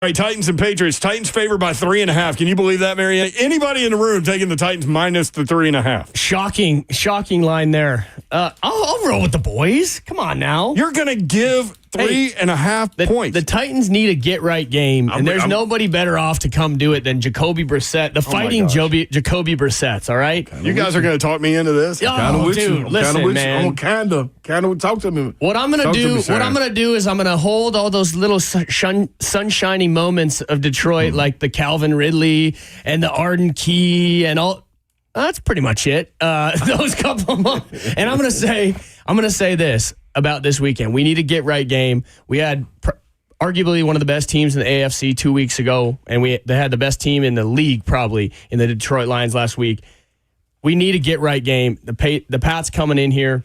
All right, Titans and Patriots. Titans favored by 3.5. Can you believe that, Marianne? Anybody in the room taking the Titans minus the 3.5? Shocking line there. I'll roll with the boys. Come on now. You're going to give 3.5 points. The Titans need a get-right game, and there's nobody better off to come do it than Jacoby Brissett, the fighting Jacoby Brissett's, all right? You guys are going to talk me into this? Dude, listen, man. Kind of talk to me. What I'm going to do is I'm going to hold all those little sunshiny moments of Detroit, like the Calvin Ridley and the Arden Key and all. That's pretty much it. Those couple of moments. And I'm going to say this about this weekend. We need a get-right game. We had arguably one of the best teams in the AFC 2 weeks ago, and they had the best team in the league probably in the Detroit Lions last week. We need a get-right game. The Pats coming in here.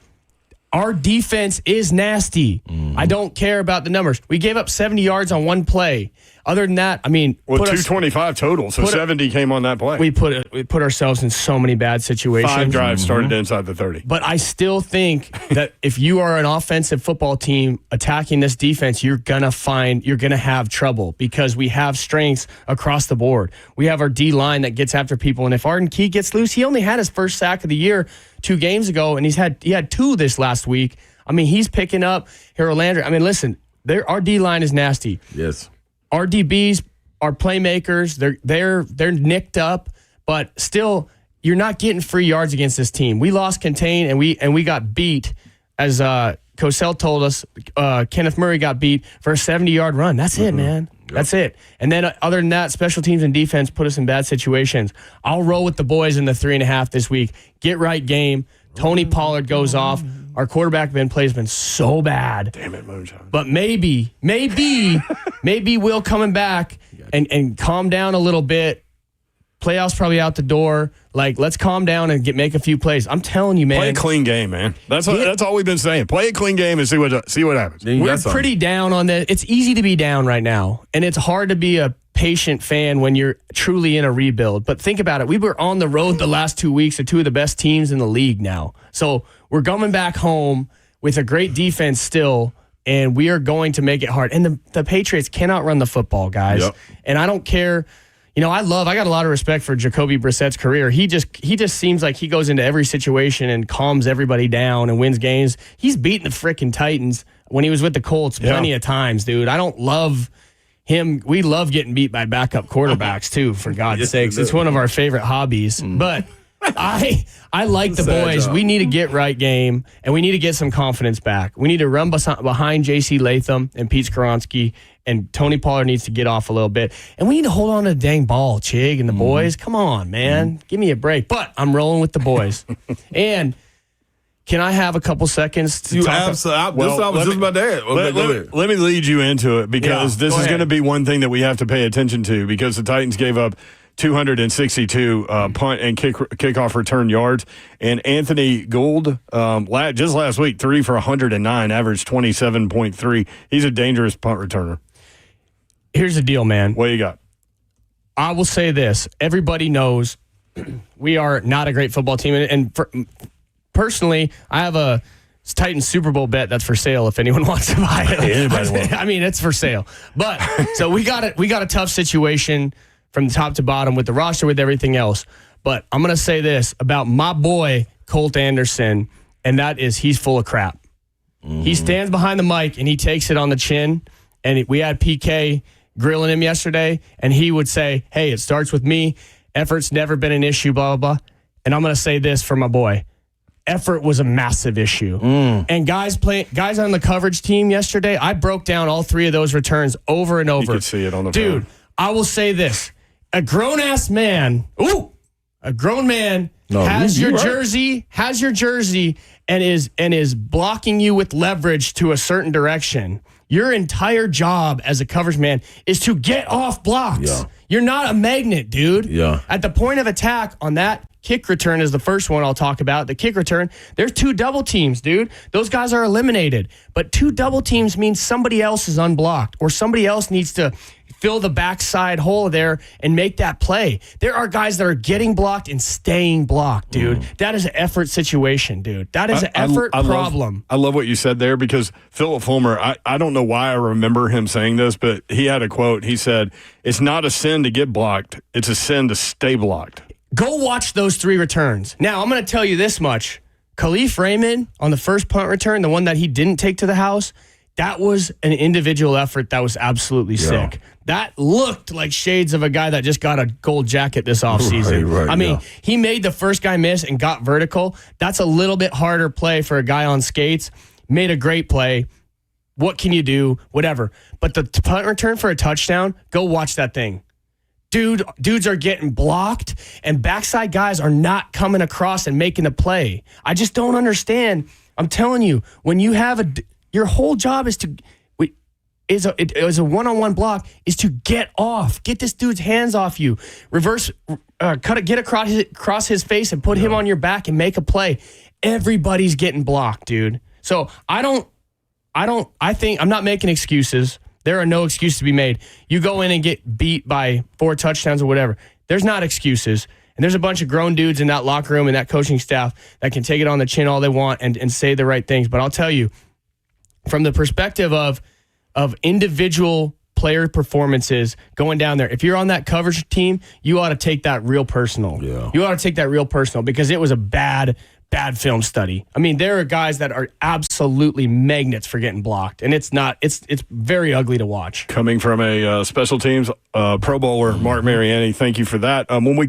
Our defense is nasty. I don't care about the numbers. We gave up 70 yards on one play. Other than that, 225 total, so 70 came on that play. We put ourselves in so many bad situations. 5 drives started inside the 30. But I still think that if you are an offensive football team attacking this defense, you're gonna have trouble because we have strengths across the board. We have our D line that gets after people, and if Arden Key gets loose, he only had his first sack of the year 2 games ago, and he had 2 this last week. He's picking up Harold Landry. Listen, our D line is nasty. Yes. Our DBs are playmakers. They're nicked up, but still, you're not getting free yards against this team. We lost contain and we got beat, as Cosell told us. Kenneth Murray got beat for a 70-yard run. That's it, man. Yep. That's it. And then other than that, special teams and defense put us in bad situations. I'll roll with the boys in the 3.5 this week. Get right game. Tony Pollard goes off. Our quarterback play has been so bad. Damn it, Moonshine. But maybe Will coming back and calm down a little bit. Playoffs probably out the door. Let's calm down and make a few plays. I'm telling you, man. Play a clean game, man. That's all we've been saying. Play a clean game and see what happens. We're pretty down on this. It's easy to be down right now, and it's hard to be a patient fan when you're truly in a rebuild. But think about it. We were on the road the last 2 weeks to 2 of the best teams in the league now. So we're coming back home with a great defense still, and we are going to make it hard. And the Patriots cannot run the football, guys. Yep. And I don't care. I got a lot of respect for Jacoby Brissett's career. He just seems like he goes into every situation and calms everybody down and wins games. He's beaten the frickin' Titans when he was with the Colts plenty of times, dude. I don't love him. We love getting beat by backup quarterbacks too, for God's sakes. It's one of our favorite hobbies. But I like the boys. We need a get-right game, and we need to get some confidence back. We need to run behind J.C. Latham and Pete Skoronski, and Tony Pollard needs to get off a little bit. And we need to hold on to the dang ball, Chig, and the boys. Come on, man. Give me a break. But I'm rolling with the boys. And can I have a couple seconds to talk? Just about that. Let me lead you into it, because this is going to be one thing that we have to pay attention to, because the Titans gave up 262 punt and kickoff return yards. And Anthony Gould, just last week, 3 for 109, averaged 27.3. He's a dangerous punt returner. Here's the deal, man. What you got? I will say this. Everybody knows we are not a great football team. And personally, I have a Titans Super Bowl bet that's for sale if anyone wants to buy it. It's for sale. But so we got a tough situation from the top to bottom with the roster, with everything else. But I'm going to say this about my boy, Colt Anderson, and that is he's full of crap. He stands behind the mic and he takes it on the chin. And we had PK grilling him yesterday, and he would say, hey, it starts with me. Effort's never been an issue, blah, blah, blah. And I'm going to say this for my boy. Effort was a massive issue. And guys on the coverage team yesterday, I broke down all 3 of those returns over and over. You could see it on the Dude, phone. I will say this. A grown man has your jersey, and is blocking you with leverage to a certain direction. Your entire job as a coverage man is to get off blocks. Yeah. You're not a magnet, dude. Yeah. At the point of attack on that kick return is the first one I'll talk about. The kick return, there's 2 double teams, dude. Those guys are eliminated. But 2 double teams means somebody else is unblocked, or somebody else needs to fill the backside hole there and make that play. There are guys that are getting blocked and staying blocked, dude. That is an effort situation, dude. That is an effort problem. I love what you said there because Philip Fulmer, I don't know why I remember him saying this, but he had a quote. He said, "It's not a sin to get blocked. It's a sin to stay blocked." Go watch those 3 returns. Now, I'm going to tell you this much. Khalif Raymond on the first punt return, the one that he didn't take to the house, that was an individual effort that was absolutely sick. That looked like shades of a guy that just got a gold jacket this offseason. Right, I mean, he made the first guy miss and got vertical. That's a little bit harder play for a guy on skates. Made a great play. What can you do? Whatever. But the punt return for a touchdown, go watch that thing. Dudes are getting blocked, and backside guys are not coming across and making a play. I just don't understand. I'm telling you, when you have your whole job is a one-on-one block is to get off, get this dude's hands off you, reverse, cut it, get across his face, and put him on your back and make a play. Everybody's getting blocked, dude. So I think I'm not making excuses. There are no excuses to be made. You go in and get beat by 4 touchdowns or whatever. There's not excuses. And there's a bunch of grown dudes in that locker room and that coaching staff that can take it on the chin all they want and say the right things. But I'll tell you, from the perspective of individual player performances going down there, if you're on that coverage team, you ought to take that real personal. Yeah. You ought to take that real personal because it was a bad film study. I mean, there are guys that are absolutely magnets for getting blocked, and it's very ugly to watch. Coming from a special teams Pro Bowler, Marc Mariani, thank you for that. When we